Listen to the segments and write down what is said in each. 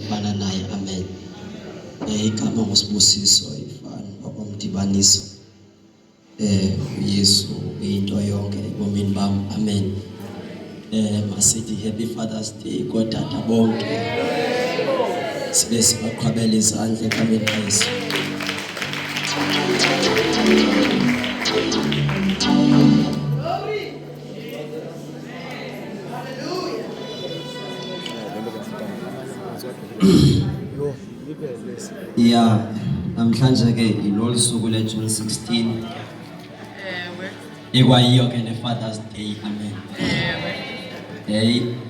ufana naye. Amen. Igama ngosibusiso ifana okomdibaniso. uYesu into yonke ebomini bami. Amen. Masithi happy Father's Day kodwa bonke. Sibe sibaqhwabela izandla egameni likaYesu. Yeah, namhlanje ke ilolu suku le June 16. Ikwayiyo ke ne Father's Day. Amen.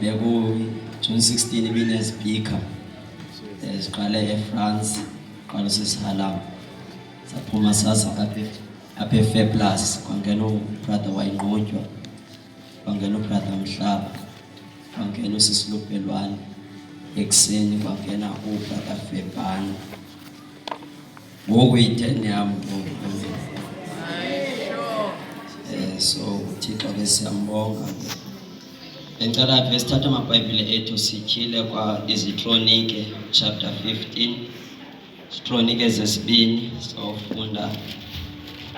Beku June 16 ibine speaker. Siqale eFrance, qala sisihala. Saphuma sasa apha Fair Plus, kwangena ubrother wayinqotywa. Kwangena ubrother Mhlaba. Kwangena uSisilupelwane. Ekseni kwangena ubrother Febani. Ngoku yi-10 yami ngoku. So uThixo ke siyambonga. Ngicela ke sithathe amaBhayibheli ethu sityhile kwa iziKronike chapter 15. IziKronike zesibini sawufunda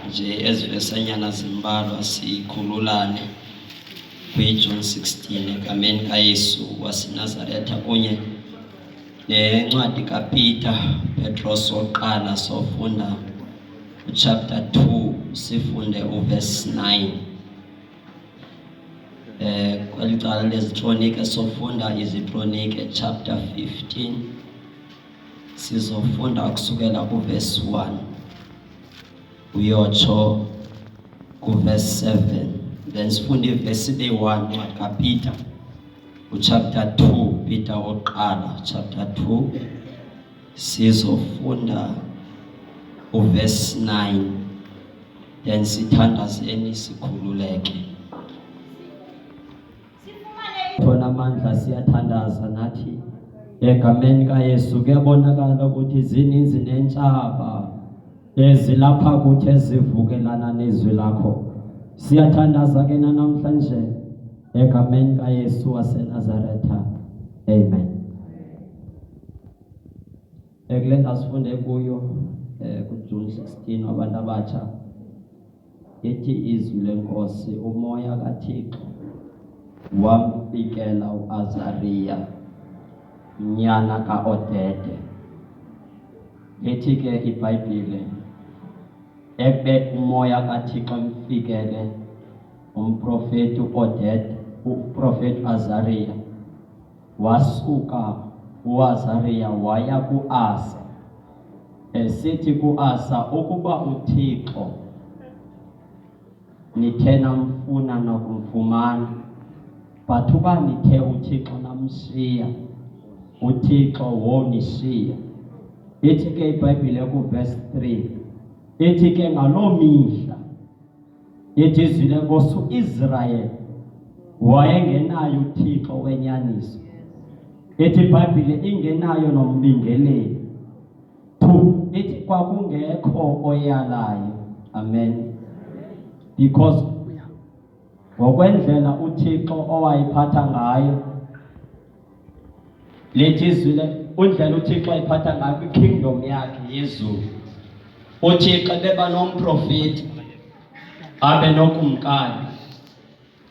nje ezivesanyana zimbalwa sikhululane kwiJune 16 egameni kaYesu waseNazaretha kunye nencwadi kaPeter Petros oqala sofunda chapter 2 sifunde uverse 9. Kwalicala leziKronike sofunda iziKronike chapter 15 sizofunda kusukela kuverse 1 uyotsho kuverse 7, then sifunde iverse 1 ncwadi kaPeter chapter 2 Peter oqala chapter 2 sizofunda uverse 9, then sithandazeni sikhululeke. Khona amandla siyathandaza nathi egameni kaYesu. Kuyabonakala ukuthi zininzi nentshaba ezilapha kuthi ezivukelana nezwi lakho. Siyathandaza ke namhlanje egameni kaYesu waseNazaretha. Amen. Ekulenda sifunde kuyo kuJune 16 abantu abatsha ethi izwi lenkosi. Umoya kaThixo wamfikela uAzaria nyana kaOdede. Ethi ke iBhayibhile ebe umoya kaThixo mfikele umprofeti uOdede, uprofeti Azaria, wasuka uAzaria waya kuAsa esithi kuAsa, ukuba uThixo nithe namfuna nokumfumana, but uba nithe uThixo namshiya, uThixo wonishiya. Ithi ke iBhayibhile kuverse 3, ithi ke ngaloo mihla ithi izwi lenkosi uIsrayeli wayengenayo uThixo wenyaniso. Ithi iBhayibhile ingenayo nombingeleli. Ithi kwakungekho oyalayo. Amen. Because ngokwendlela uThixo owayiphatha ngayo, lithi izwi undlela uThixo ayiphatha ngayo kwikingdom yakhe yezulu, uThixo beba nomprofeti, abe nokumkani,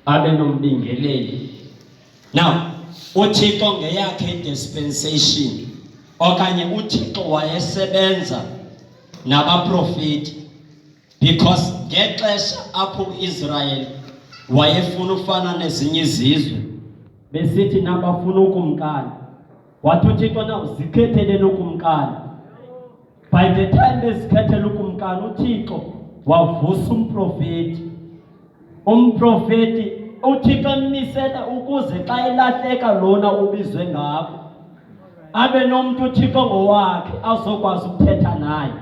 abe nombingeleli. Now uThixo ngeyakhe dispensation okanye uThixo wayesebenza nabaprofeti, because ngexesha apho uIsrael wayefuna ufana nezinye izizwe besithi nabafuna ukumkani, wathi uThixo na uzikhethele ukumkani. By the time bezikhethela ukumkani, uThixo wavusa umprofeti uThixo emmisele ukuze xa elahleka lona ubizwe ngako abe nomuntu uThixo ngowakhe azokwazi ukuthetha naye.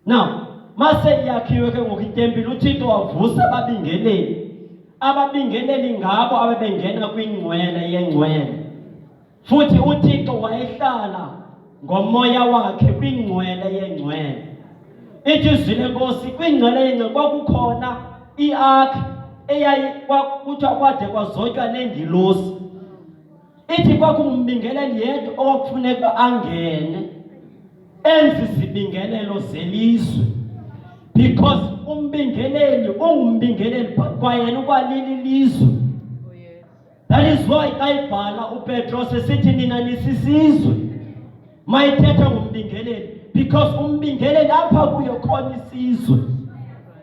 Now mase yakhiwe ke ngoku itempile, uThixo wavusa ababingeleli ngabo abebengena kwingcwele yengcwele. Futhi uThixo wayehlala ngomoya wakhe kwingcwele yengcwele. Ithi izwi lenkosi kwingcwele yengcwele kwakukhona iark eyayikuthiwa kwade kwazotywa nengilosi. ithi kwakungumbingeleli yedwa okufuneka angene enzi zibingelelo zelizwe, because umbingeleli ungumbingeleli kwayena ukwalili lizwe. That is why ayibhala uPetros esithi nina nisisizwe mayithetha ngumbingeleli, because umbingeleli apha kuyo khona isizwe.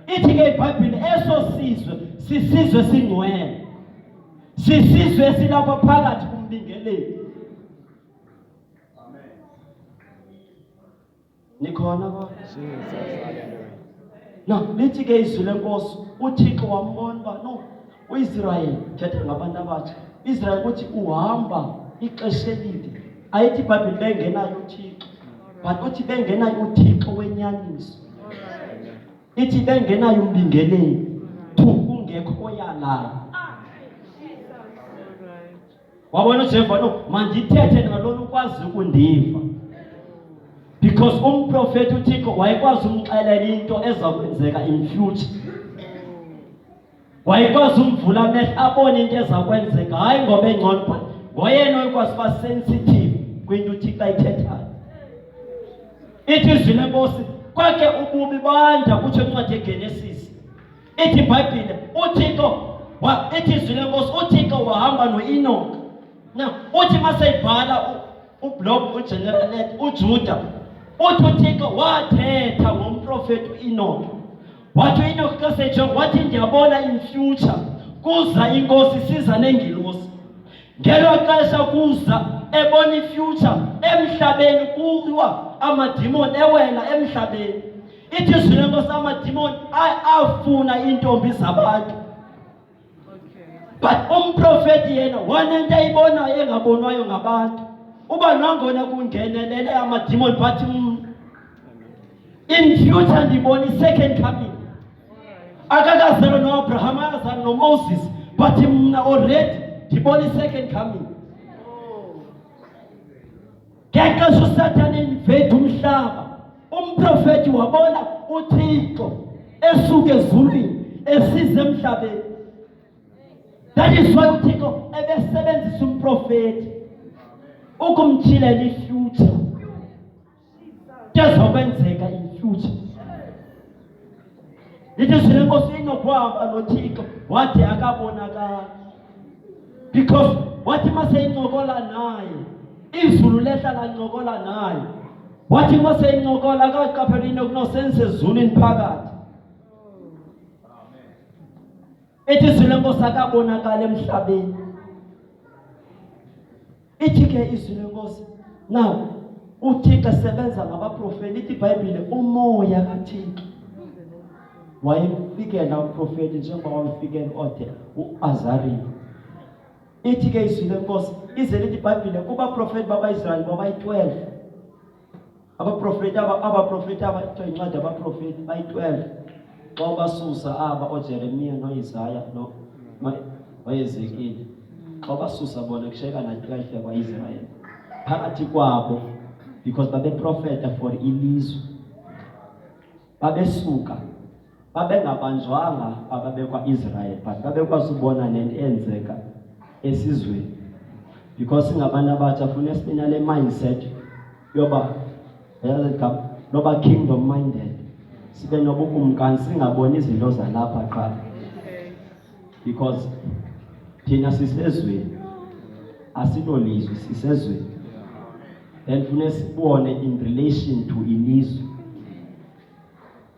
Ithi ke iBhayibhile eso sizwe sisizwe singcwele, sisizwe silapha phakathi kumbingeleli. Amen. Nikhona ba? No, lithi ke izwi lenkosi uThixo wambona ba no uIsrael thetha ngabantu abatsha. Israel uthi uhamba ixesha elide. Ayithi iBhayibhile bengenayo uThixo, but uthi bengenayo uThixo wenyaniso. Ithi bengenayo umbingeleli kungekho yalayo. Wabona uJehova no mandithethe ngalona ukwazi ukundiva, because umprofeti uThixo wayekwazi umxelela into eza kwenzeka in future. Wayekwazi umvula amehlo abone into eza kwenzeka, hayi ngoba engcono, ngoyena oyekwazi uba sensitive kwinto uThixo ayithethayo. Ithi izwi lenkosi kwakhe ububi banda, kutsho incwadi yeGenesis. Ithi iBhayibhile uThixo ithi izwi lenkosi uThixo wahamba noEnoch. Now uthi maseyibhala uBlob uGeneral uJuda, uthi uThixo wathetha ngomprofeti uEnoch. Wathi uEnoch xa sejonga wathi ndiyabona in future kuza inkosi siza nengilosi. Ngelo xesha kuza ebona ifuture emhlabeni kuwa amadimoni ewela emhlabeni. Ithi izwi lenkosi amadimoni afuna intombi zabantu. But umprofeti yena wanento ayibonayo engabonwayo ngabantu. Uba nangona kungenelele amadimoni but in future ndibona second coming. Akakazalwa noAbraham, akazalwa noMoses, but mna already ndibona second coming. Ngexesha uSathane invade umhlaba, umprofeti wabona uThixo esuka ezulwini esize emhlabeni. That is why uThixo ebesebenzisa umprofeti ukumthilela ifuture, kuzokwenzeka in future. Lithi izwi lenkosi inokuhamba noThixo wathi akabonakala, because wathi maseyincokola naye izulu lehla lancokola naye. Wathi maseyincokola akaqaphela into kunosense ezulwini phakathi. Ithi izwi lenkosi akabonakala emhlabeni. Ithi ke izwi lenkosi now uThixo sebenza ngabaprofeti. Ithi iBhayibhile umoya kaThixo wayefikela uprofeti njengoba wayefikela uAzariya. Ithi ke izwi lenkosi ize lithi iBhayibhile kubaprofeti bakaIsrael babayi-12. Abaprofeti abathiwa incwadi abaprofeti bayi-12. Xa basusa aba oJeremiya noIsaya noEzekiel, xa basusa bona kushayeka na-12 kwaIsrael phakathi kwabo, because babeprofeta for ilizwe. Babesuka babengabanjwanga ababekwa-Israel, but babekwazi ubona nento enzeka esizweni, because singabantu abatsha funa sibina le mindset yoba noba kingdom minded, sibe nobukumkani, singaboni izinto zalapha qha, because thina sisezweni asilolizwe, sisezweni. Then funa sibone in relation to ilizwe,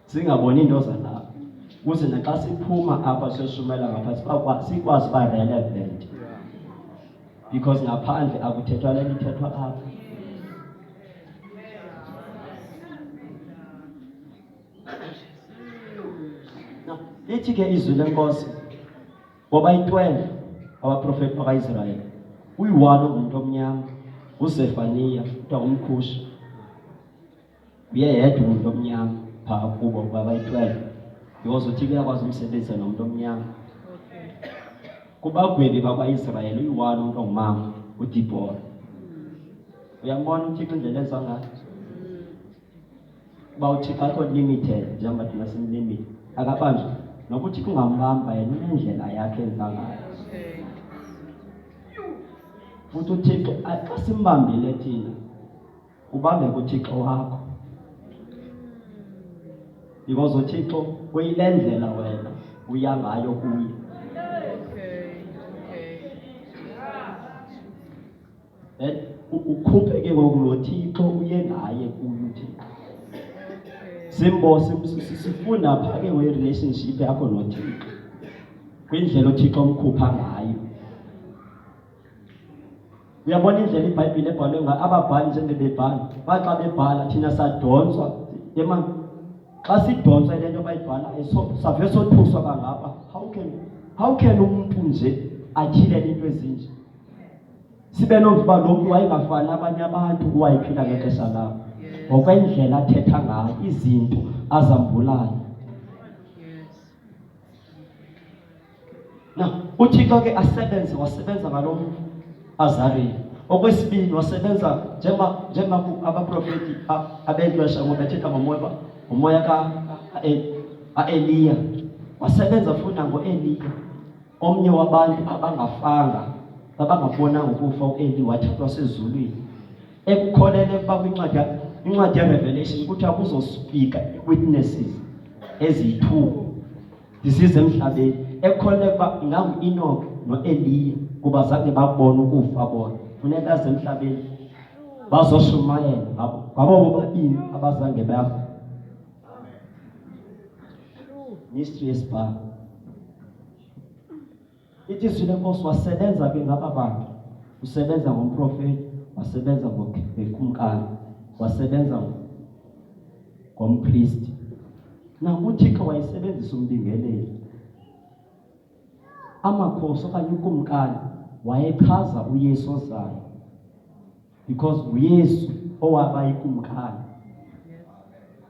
singaboni into zalapha, ukuze naxa siphuma apha siyoshumayela ngapha sikwazi uba relevant, because ngaphandle akuthethwa le nto ithethwa apha. Lithi ke izwi lenkosi bobayi-12 abaprofeti bakaIsrael, uyi-1 ungumntu omnyama, uZefaniya kuthiwa umKhushi, uyedwa umuntu omnyama phaa kubo babayi-12, because uThixo uyakwazi umsebenzisa nomuntu omnyama. Kubagwebi bakwaIsrael uyi-1 umuntu ongumama, uDibhora. Uyambona uThixo indlela enza ngayo? Uba uThixo akho limited njengoba thina simlimit, akabanjwa. Noba uThixo ungambamba yena unendlela yakhe enza ngayo. Futhi uThixo xa simbambile thina ubambe kuThixo wakho. Because uThixo kuyilendlela wena uya ngayo kuye. Ukhuphe ke ngoku lo Thixo uye naye kuye uThixo. Sifunda apha ke relationship yakho noThixo. Kwindlela uThixo omkhupha ngayo. Uyabona indlela iBhayibhile ebhalwe ngayo, ababhali njengebebhala, baxa bebhala thina sadonswa xa sidonswa le nto bayibhala save sothuswa kangapha. How can umuntu nje atyhilele into ezinje? Sibe nomva lo mntu wayengafani abanye abantu uwayiphila ngexesha labo ngokwendlela athetha ngayo, izinto azambulayo. Na uThixo ke wasebenza ngalo mntu Azariya. Okwesibini wasebenza njengoba abaprofeti abexesha ngoba bethetha ngomoya ka-Eliya. Wasebenza futhi ngo-Eliya, omnye wabantu abangafanga, abangabonanga ukufa u-Eli wathathwa sezulwini. Ekukholele ukuba incwadi yeRevelation kuthiwa kuzofika witnesses eziyi-2 zisize emhlabeni. Ekukholele ukuba ingangu-Enoch no-Eliya kuba zange babona ukufa bona. Funeka aze emhlabeni bazoshumayela ngabo bobabini abazange bafa. Mystery yesibhalo. Ilizwi lenkosi wasebenza ke ngaba bantu. Usebenza ngomprofeti, wasebenza ngokumkani, wasebenza ngompriest. Na uThixo wayesebenzisa umbingeleli. Amakhosi okanye ukumkani wayechaza uYesu ozayo, because uYesu owaba ikumkani.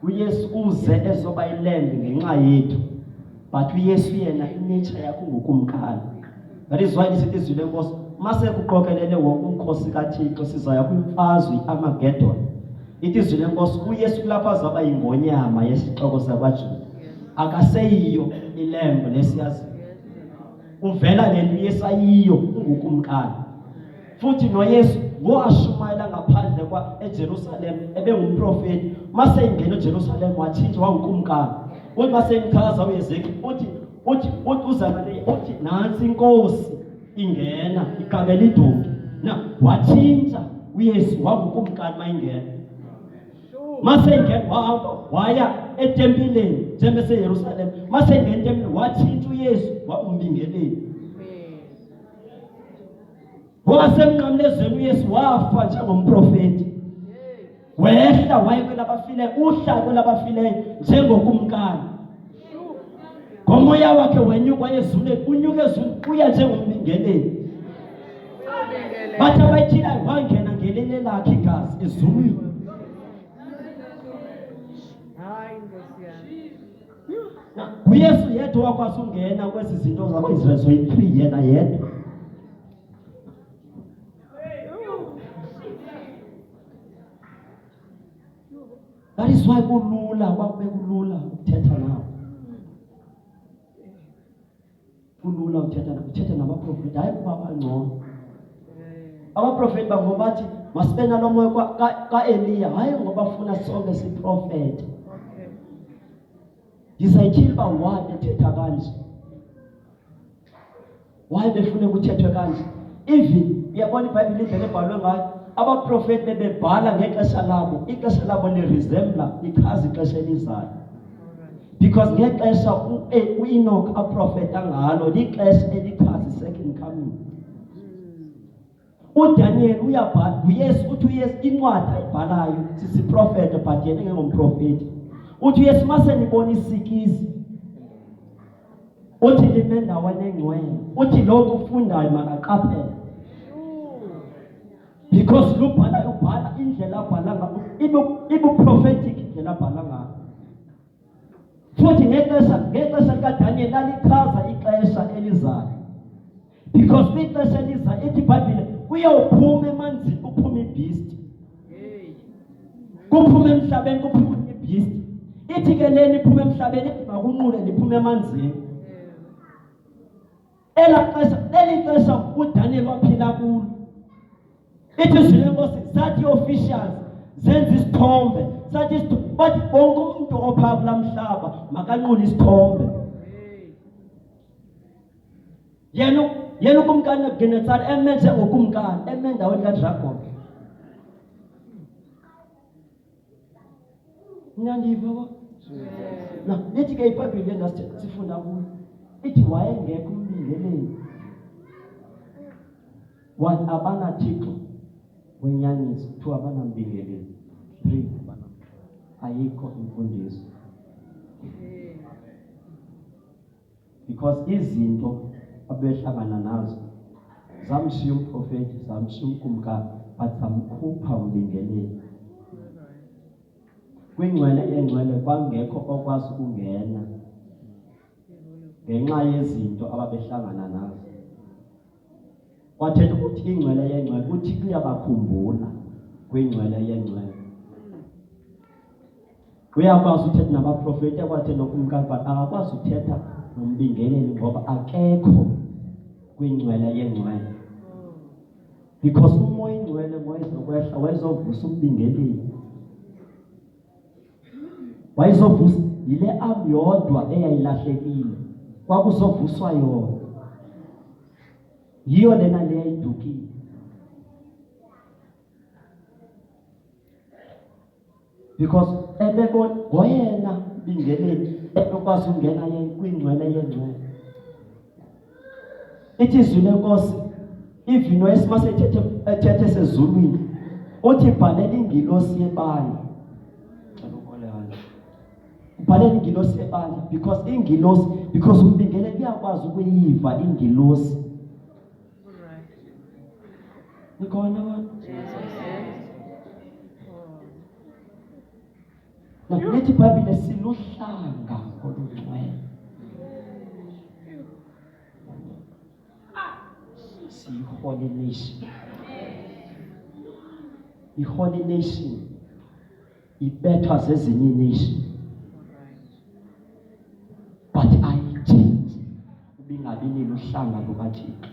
uYesu uze ezoba ilembe ngenxa yethu, but uYesu yena inature yakhe ngokumkani. That is why lisithi izwi lenkosi mase kuqokelele wonke umkhosi kaThixo sizaya kwimfazwe iArmageddon. Ithi izwi lenkosi uYesu kulapha azaba yingonyama yesixoko sakwaJuda. Akaseyiyo ilembe lesiyazi. Uvela lento uYesu ayiyo ungukumkani. Futhi noYesu ngoashumayela ngaphandle eJerusalem ebengumprofeti, mase ingena eJerusalem wathinta wangukumkani. Uthi mase imchaza uYezeki uthi uzakale uthi nansi inkosi ingena iqabela idumbu. Na wathinta uYesu wangukumkani mayingena. Mase ingena wahamba waya etempileni njengese Jerusalem. Mase ingena etempileni wathinta uYesu waumbingeleli. Wasemnqamlezweni uYesu wafa njengomprofeti. Wehla waye kwelabafileyo, uhla kwelabafileyo njengokumkani. Ngomoya wakhe wenyuka ezulwini, unyuka ezulwini uya njengombingeleli. Bathi abayithilayo wangena ngelele lakhe igazi ezulwini. uYesu yedwa wakwazi ungena kwezi zinto zabo-Israyeli zoyi-3 yena yedwa. That is why kulula kwakube kulula ukuthetha nawo. Kulula ukuthetha nabaprofeti, hayi kuba bangcono. Abaprofeti bangobathi masibe nalo moya ka-Eliya, hayi ngoba funa sonke siprofete. Ndisayityhila uba why ethetha kanje, why befune kuthethwe kanje. Even uyabona iBhayibhile indlela ebhalwe ngayo, abaprofeti bebebhala ngexesha labo, ixesha labo liresembla ichaza ixesha elizayo. Because ngexesha uEnoch aprofeta ngalo lixesha elichaza second coming. uDaniel uyabhala, uYesu uthi uYesu incwadi ayibhalayo sisiprofeta but yena engengomprofeti. Uthi uYesu mase nibona isikizi, uthi lime ndaweni engcwele, uthi lokhu ufundayo makaqaphele. Because ubhala indlela abhala ngayo ibu-prophetic indlela abhala ngayo. Futhi ngexesha likaDaniel lalichaza ixesha elizayo. Because kwixesha elizayo ithi iBhayibhile kuyawuphuma emanzini kuphuma ibeast. Kuphuma emhlabeni kuphuma ibeast. Ithi ke leni iphuma emhlabeni makunqule liphuma emanzini. Leli xesha uDaniel waphila kulo. Ithi izwi lenkosi sathi officials zenza isithombe, sathi bathi bonke umuntu ophaa kula mhlaba makanqule isithombe. Yena ukumkani Nebukadnezar emenze ngokumkani, eme endaweni kaDragon. Nyandiva ko? Na, lithi ke iBhayibhile endasithi sifunda kuyo. Ithi wayengekho umbingeleli. One, abana Thixo wenyaniso. Two, abana mbingeleli. Three, ayikho imfundiso. Because izinto abehlangana nazo zamshiya umprofeti, zamshiya umkumkani, but zamkhupha umbingeleli. Kwingcwele yengcwele kwangekho okwazi ukungena ngenxa yezinto ababehlangana nazo. Wathetha ukuthi ingcwele yengcwele uThixo uyabakhumbula kwingcwele yengcwele. Uyakwazi uthetha nabaprofeti, akwazi nokumkani, but akakwazi uthetha nombingeleli ngoba akekho kwingcwele yengcwele. Because umoya ingcwele wayezokwehla, wayezovusa umbingeleli. Wayezovusa yile arm yodwa eyayilahlekile, kwakuzovuswa yona. Yiyo lena leyayidukile. Because ebebona ngoyena umbingeleli ekwazi ukungena kwingcwele yengcwele. Ithi izwi lenkosi ivino esimase ethethe sezulwini uthi bhalela ingilosi yebandla. Bhalela ingilosi yebandla because umbingeleli uyakwazi ukuyiva ingilosi. Nikhona abantu? Lithi iBhayibhile siluhlanga olungcwele. Holy nation. I-holy nation ibethwa zezinye nation. But ayitshintshi ubingabini luhlanga lukaThixo.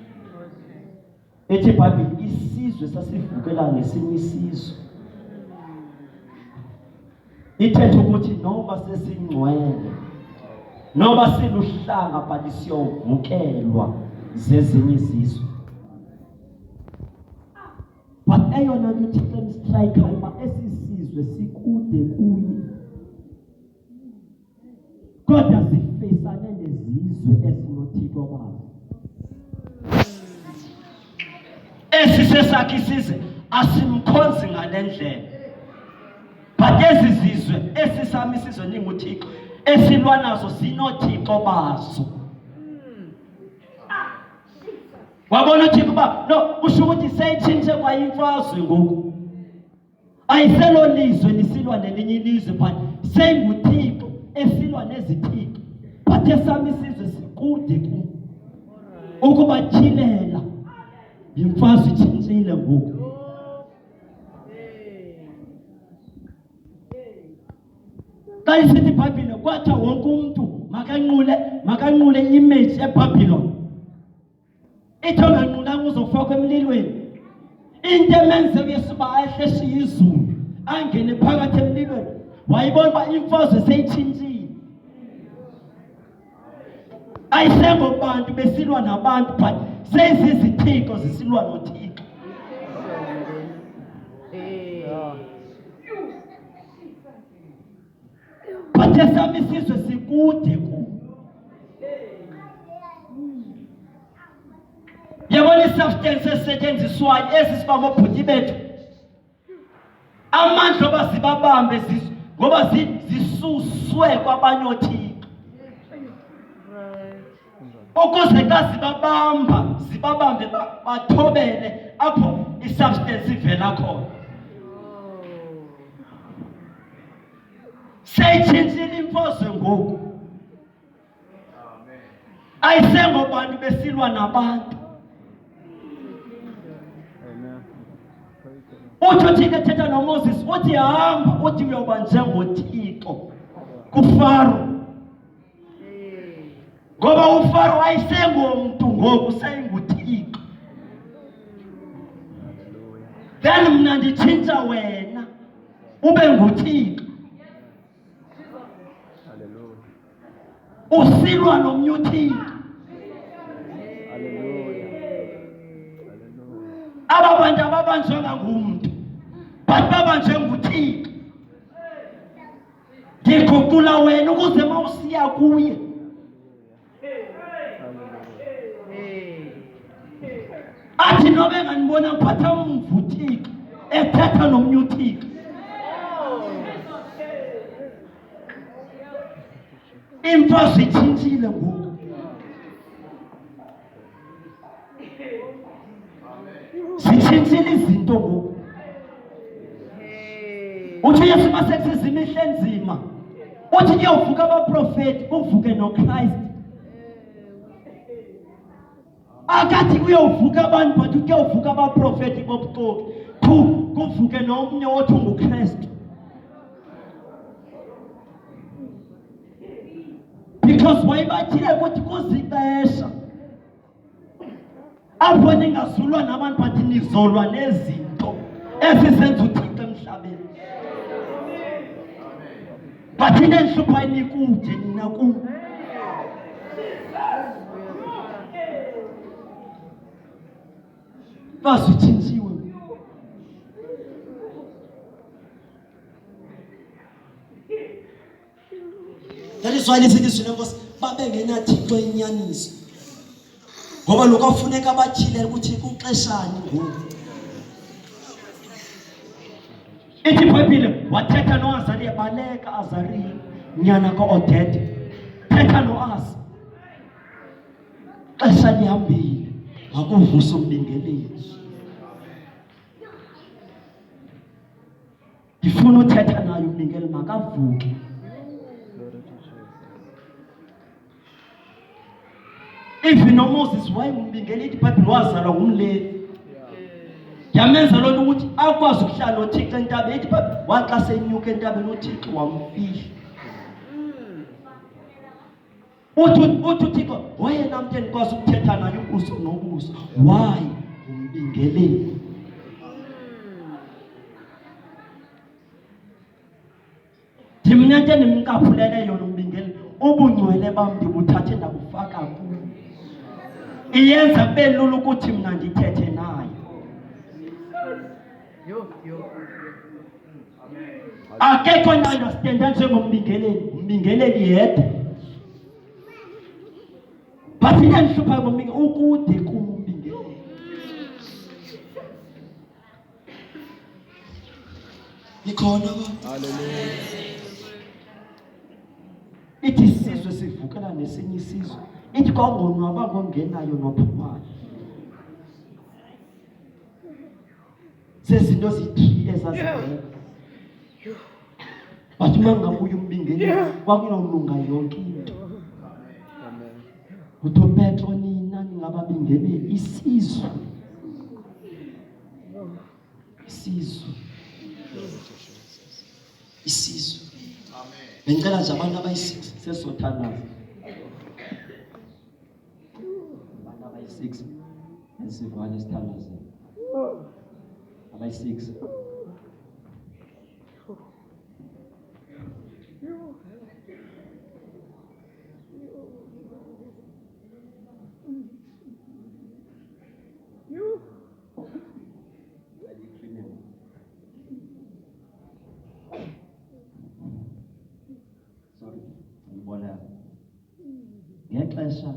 Ethi iBhayibhile isizwe sasivukela ngesinye isizwe. Ithethe ukuthi noma sesingcwele, noma siluhlanga, but siyovukelwa zezinye izizwe. But eyona nto uThixo emstrayikha uba esisizwe sikude kuye. Kodwa sifesane nezizwe ezinoThixo kwazo. Esisesakhe isizwe asimkhonzi ngale ndlela. But ezi zizwe esisami isizwe ninguThixo esilwa nazo sinoThixo bazo. Wabona uThixo uba no, kusho ukuthi seyitshintshe kwayimfazwe ngoku. Ayiselo lizwe lisilwa nelinye ilizwe, but senguThixo esilwa nezithixo. But esami isizwe sikude ku ukubathilela. Imfazwe itshintshile ngoku. Xa isithi iBhayibhile kwathiwa wonke umuntu makanqule i-image eBhabhiloni. Ithi onganqulanga uzofakwa emlilweni. Into emenze uyesuba ahleshe izulu angene phakathi emlilweni. Wayibona uba imfazwe seyitshintshile. Ayisengobantu besilwa nabantu, but sezizithixo zisilwa noThixo. But esami isizwe sikude ku. Yabona isubstance esetshenziswayo esisibamba obhuti bethu. Amandla oba zibabambe ngoba zisuswe kwabanye oThixo. Ukuze xa zibabambe bathobele apho isubstance ivela khona. Seyitshintshile imfazwe ngoku. Ayisengobantu besilwa nabantu. Uthi uThixo ethetha noMoses uthi hamba, uthi uyoba njengoThixo kuFaro. Ngoba uFaro ayisengomuntu ngoku seyinguThixo. then mna nditshintsha wena ube nguThixo. Usilwa nomnye uThixo. Aba bantu ababanjwanga ngumntu but babanjwe nguThixo. Ndiguqula wena ukuze mawusiya kuye athi nobe nganibona ngiphatha umvu uThixo ethetha nomnye uThixo. Imfazwe itshintshile ngoku. Zitshintshile izinto ngoku. Uthi uYesu masekusiza imihla enzima, uthi kuyovuka abaprofeti kuvuke noChrist. Akathi kuyovuka abantu but kuyovuka abaprofeti bobuxoki kuvuke nomnye othi nguKristu. Because wayebathile ukuthi kuzixesha apho ningazulwa nabantu but nizolwa nezinto ezisenza uThixo emhlabeni. But into enhluphayo nikude nina ku. Basitshintshiwe. That is why lisithi sina Nkosi babe ngenathixo inyaniso. Ngoba lokho afuneka abathile ukuthi kuxeshani ngoku. Ithi iBhayibhile wathetha noAzariya baleka Azariya nyana kaOdede. Thetha noAsa. Xesha lihambile akuvusa umbingeleli. Ndifuna uthetha naye umbingeleli makavuke. Even Moses wayengumbingeleli iBhayibhile wazalwa ngumLevi. Yamenza lonto ukuthi akwazi ukuhlala noThixo entabeni. Ithi waxa senyuka entabeni uThixo wamfihla. Uthi uThixo wayena umuntu enikwazi ukuthetha naye ubuso nobuso. Why? Umbingeleli. Thimna nje nimkaphulele yona umbingeleli. Ubungcwele bam ndibuthathe ndabufaka kuye. Iyenza kube lula ukuthi mina ndithethe naye. Akekho understanda njengombingeleli. Umbingeleli yedwa. But into enhluphayo ngombingeleli ukude kumbingeleli. Nikhona ba? Hallelujah. Ithi isizwe sivukela nesinye isizwe. Ithi kwangonwaba kongenayo nophumayo. Sezinto zi3 ezazibheka. But mangabuya umbingeleli kwakunolunga yonke into. Amen. Utho Petro nina ningababingeleli isizwe. Isizwe. Amen. Bengicela nje abantu abayisi Sesothandaza. Abantu abayi6 esivale sithandaza. Abayi6. Ngexesha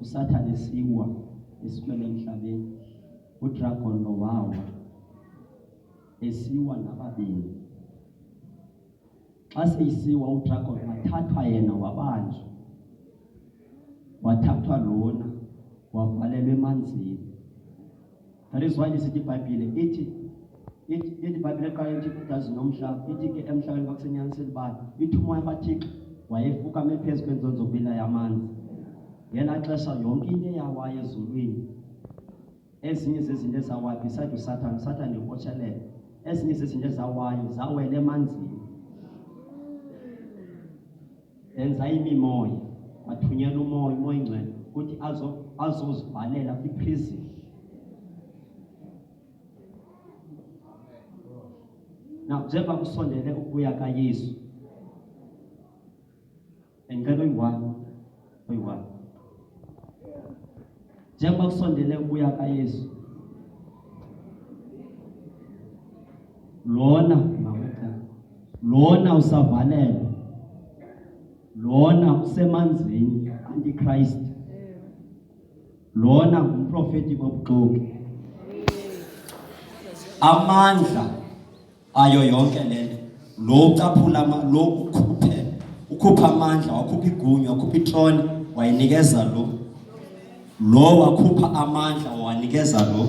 uSathane esiwa esikwele emhlabeni uDragon nowawa esiwa nababili. Xa seyisiwa uDragon wathathwa yena wabanjwa. Wathathwa lona wavalelwa emanzini. That is why lisithi iBhayibhile ithi iBhayibhile eqala ithi igazi nomhlaba ithi ke emhlabeni kwakusenyanisela bani ithi umoya kaThixo wayefuka phezulu kwenzonzo bila yamanzi. Ngela xesha yonke into eyawayo ezulwini ezinye zezinto ezawayo beside uSathane ehotshelele ezinye zezinto ezawayo zawela emanzini. Enza imimoya wathunyelwa umoya ingcwele ukuthi azozivalela kwiprison. Now njengoba kusondele ukubuya kaYesu. Engicela oyi-1. Njengoba kusondele ukubuya kaYesu. Lona usavalelwe. Lona usemanzini, Antichrist. Lona umprofeti bobuxoki. Amandla ayo yonke lento. Lo ucaphula lo ukhupha amandla, wakhupha igunya, wakhupha ithrone, wayinikeza lo. Lo wakhupha amandla wanikeza lo.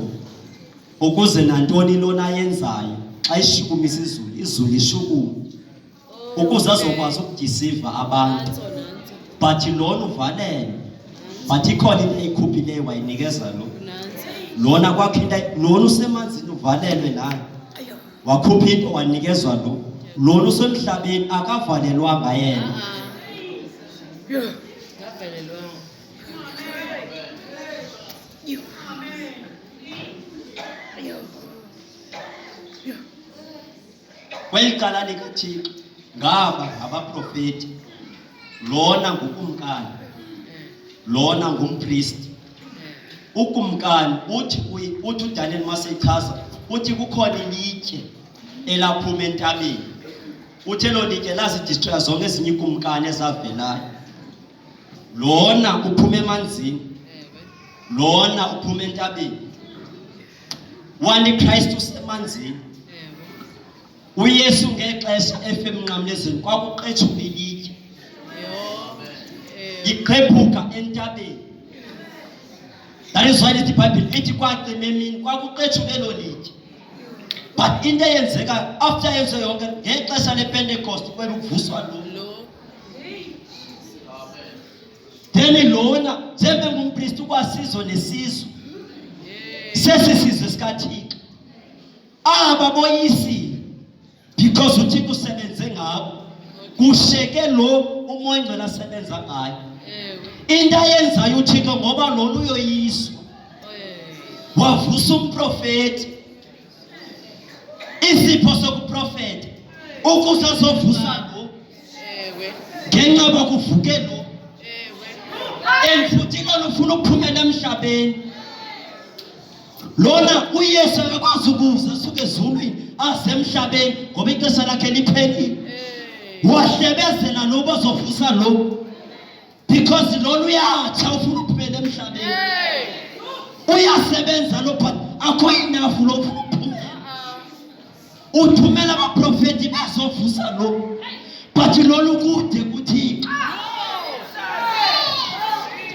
Ukuze nantoni lona yenzayo, xa ishukumisa izulu ishukume. Ukuze azokwazi ukudisiva abantu. But lona uvalele. But ikhona into eyikhuphileyo wayinikeza lo. Lona kwakhinda lona usemanzini uvalelwe naye. Wakhupha into wanikezwa lo. Lona usemhlabeni akavalelwanga yena. Kweliqala likaThixo ngaba abaprofeti. Lona ngukumkani. Lona ngumpriest. Ukumkani uthi uDaniel masechaza uthi kukhona ilitye elaphuma entabeni. Uthi lo litye lazidestroya zonke ezinye ikumkani ezavelayo. Lona uphuma emanzini. Lona uphuma entabeni. Antichrist usemanzini. uYesu ngexesha efe emnqamlezweni kwakuqethuka ilitye. Iqephuka entabeni. That is why the Bible ithi kwacima emini kwakuqethuka elo litye. But into eyenzeka after yenze yonke ngexesha lePentecost kwekuvuswa lo. Then lona njengoba ngumpriest ukwasizwe nesizwe. Sesisizwe sikaThixo. Aba boyisi because uThixo usebenze ngabo. Kusheke lo umoya ngcwele asebenza ngayo. Into ayenzayo uThixo ngoba lona uyoyiswa. Wavusa umprofeti. Isipho sokuprofeta ukuze azovusa lo. Ngenxa bokuvuke lo. Futhi lona ufuna ukuphumela emhlabeni. Lona uYesu akwazi ukuza suke ezulwini aze emhlabeni ngoba ixesha lakhe liphelile. Wahlebezela lo bazovusa lo. Because lona uyatsha ufuna ukuphumela emhlabeni. Uyasebenza lo but akho enough lo ufuna ukuphumela. Uthumela abaprofeti bazovusa lo. But lona ukude kuThixo.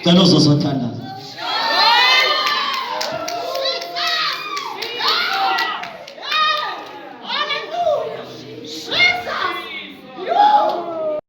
Cela uzosothandaza.